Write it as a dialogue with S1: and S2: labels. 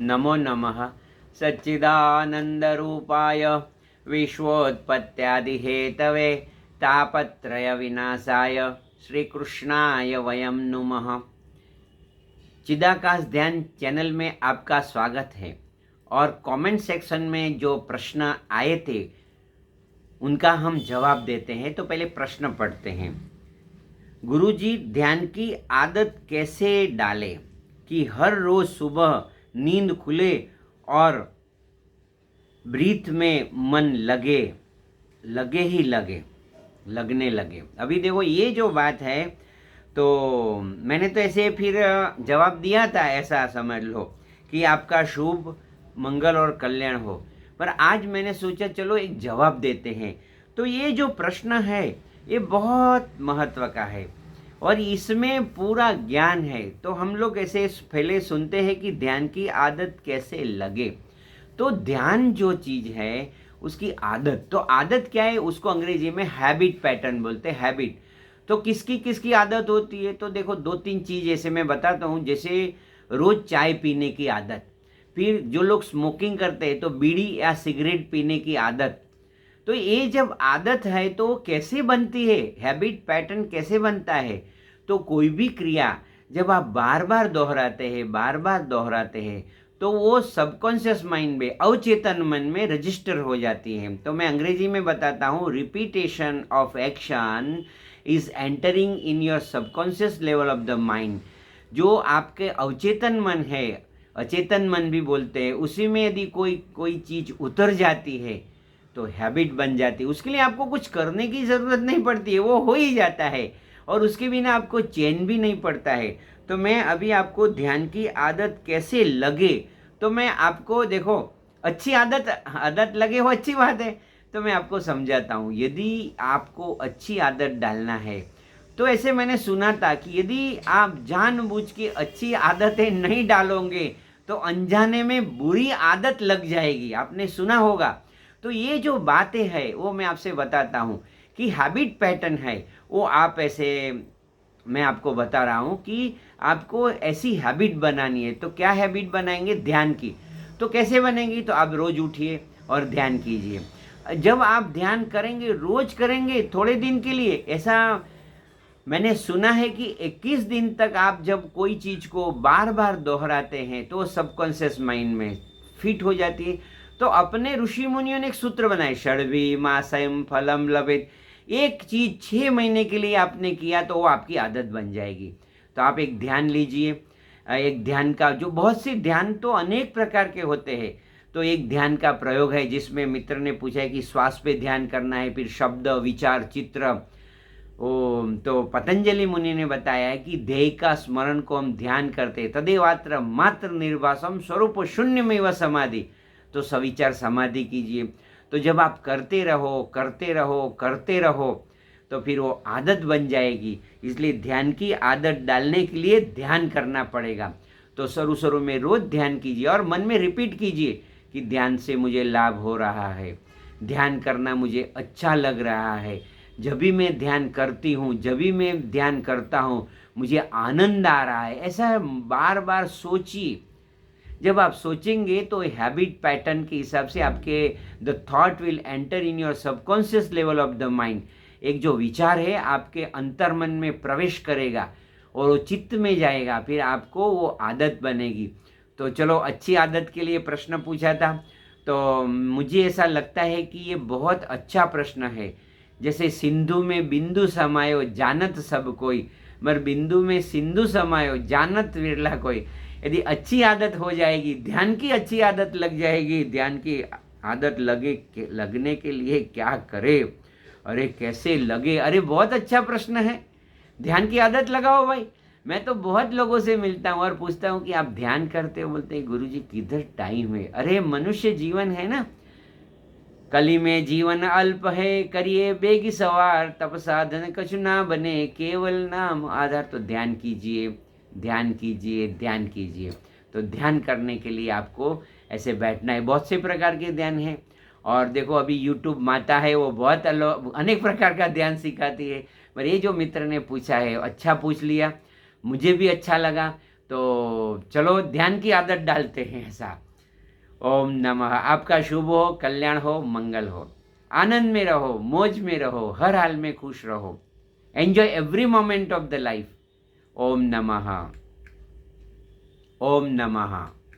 S1: नमो नमः सच्चिदानन्दरूपाय विश्वोत्पत्त्यादिहेतवे तापत्रयविनाशाय श्रीकृष्णाय वयं नुमः। चिदाकाश ध्यान चैनल में आपका स्वागत है। और कमेंट सेक्शन में जो प्रश्न आए थे उनका हम जवाब देते हैं। तो पहले प्रश्न पढ़ते हैं। गुरुजी, ध्यान की आदत कैसे डालें कि हर रोज सुबह नींद खुले और ब्रीथ में मन लगने लगे। अभी देखो, ये जो बात है तो मैंने तो ऐसे फिर जवाब दिया था, ऐसा समझ लो कि आपका शुभ मंगल और कल्याण हो। पर आज मैंने सोचा चलो एक जवाब देते हैं। तो ये जो प्रश्न है ये बहुत महत्व का है और इसमें पूरा ज्ञान है। तो हम लोग ऐसे पहले सुनते हैं कि ध्यान की आदत कैसे लगे। तो ध्यान जो चीज है उसकी आदत, तो आदत क्या है उसको अंग्रेजी में हैबिट पैटर्न बोलते हैं। हैबिट तो किसकी किसकी आदत होती है। तो देखो, दो तीन चीज ऐसे मैं बताता हूँ। जैसे रोज चाय पीने की आदत, फिर जो लोग स्मोकिंग करते हैं तो बीड़ी या सिगरेट पीने की आदत। तो ये जब आदत है तो कैसे बनती है, हैबिट पैटर्न कैसे बनता है। तो कोई भी क्रिया जब आप बार बार दोहराते हैं तो वो सबकॉन्शियस माइंड में, अवचेतन मन में रजिस्टर हो जाती है। तो मैं अंग्रेजी में बताता हूँ, repetition of action is entering in your subconscious level of the mind. जो आपके अवचेतन मन है, अचेतन मन भी बोलते हैं, उसी में यदि कोई चीज उतर जाती है तो हैबिट बन जाती है। उसके लिए आपको कुछ करने की ज़रूरत नहीं पड़ती है, वो हो ही जाता है और उसके बिना आपको चैन भी नहीं पड़ता है। तो मैं अभी आपको ध्यान की आदत कैसे लगे, तो मैं आपको, देखो, अच्छी आदत लगे हो अच्छी बात है। तो मैं आपको समझाता हूँ। यदि आपको अच्छी आदत डालना है तो ऐसे मैंने सुना था कि यदि आप जानबूझ के अच्छी आदतें नहीं डालोगे तो अनजाने में बुरी आदत लग जाएगी। आपने सुना होगा। तो ये जो बातें हैं वो मैं आपसे बताता हूँ कि हैबिट पैटर्न है वो आप ऐसे, मैं आपको बता रहा हूँ कि आपको ऐसी हैबिट बनानी है। तो क्या हैबिट बनाएंगे, ध्यान की। तो कैसे बनेगी, तो आप रोज उठिए और ध्यान कीजिए। जब आप ध्यान करेंगे, रोज करेंगे थोड़े दिन के लिए, ऐसा मैंने सुना है कि 21 दिन तक आप जब कोई चीज को बार बार दोहराते हैं तो सबकॉन्शियस माइंड में फिट हो जाती है। तो अपने ऋषि मुनियों ने एक सूत्र बनाए, षड्वी मासयम फलम लभेत। एक चीज 6 महीने के लिए आपने किया तो वो आपकी आदत बन जाएगी। तो आप एक ध्यान लीजिए। एक ध्यान का जो, बहुत से ध्यान तो अनेक प्रकार के होते हैं। तो एक ध्यान का प्रयोग है जिसमें मित्र ने पूछा है कि श्वास पे ध्यान करना है, फिर शब्द विचार चित्र। ओम, तो पतंजलि मुनि ने बताया है कि ध्येय का स्मरण को हम ध्यान करते, तदेवात्र मात्र निर्वासम स्वरूप शून्य में व समाधि। तो सविचार समाधि कीजिए। तो जब आप करते रहो तो फिर वो आदत बन जाएगी। इसलिए ध्यान की आदत डालने के लिए ध्यान करना पड़ेगा। तो शुरू में रोज ध्यान कीजिए और मन में रिपीट कीजिए कि ध्यान से मुझे लाभ हो रहा है, ध्यान करना मुझे अच्छा लग रहा है, जब भी मैं ध्यान करती हूँ, जब भी मैं ध्यान करता हूँ मुझे आनंद आ रहा है। ऐसा बार बार सोचिए। जब आप सोचेंगे तो हैबिट पैटर्न के हिसाब से आपके the thought will enter in your subconscious level of the mind. एक जो विचार है आपके अंतर्मन में प्रवेश करेगा और वो चित्त में जाएगा, फिर आपको वो आदत बनेगी। तो चलो, अच्छी आदत के लिए प्रश्न पूछा था। तो मुझे ऐसा लगता है कि ये बहुत अच्छा प्रश्न है। जैसे सिंधु में बिंदु समायो जानत सब कोई, मगर बिंदु में सिंधु समायो जानत विरला कोई। यदि अच्छी आदत हो जाएगी, ध्यान की अच्छी आदत लग जाएगी, ध्यान की आदत लगने के लिए क्या करे, अरे कैसे लगे। अरे बहुत अच्छा प्रश्न है। ध्यान की आदत लगाओ भाई। मैं तो बहुत लोगों से मिलता हूँ और पूछता हूँ कि आप ध्यान करते हो, बोलते हैं गुरुजी किधर टाइम है। अरे मनुष्य जीवन है ना, कली में जीवन अल्प है, करिए बेगी सवार, तप साधन कछु ना बने, केवल नाम आधार। तो ध्यान कीजिए, ध्यान कीजिए, ध्यान कीजिए। तो ध्यान करने के लिए आपको ऐसे बैठना है। बहुत से प्रकार के ध्यान है। और देखो, अभी यूट्यूब माता है, वो बहुत अनेक प्रकार का ध्यान सिखाती है। पर ये जो मित्र ने पूछा है, अच्छा पूछ लिया, मुझे भी अच्छा लगा। तो चलो ध्यान की आदत डालते हैं ऐसा। ओम नमः। आपका शुभ हो, कल्याण हो, मंगल हो, आनंद में रहो, मौज में रहो, हर हाल में खुश रहो, enjoy every moment of the life. ओम नमः। ओम नमः।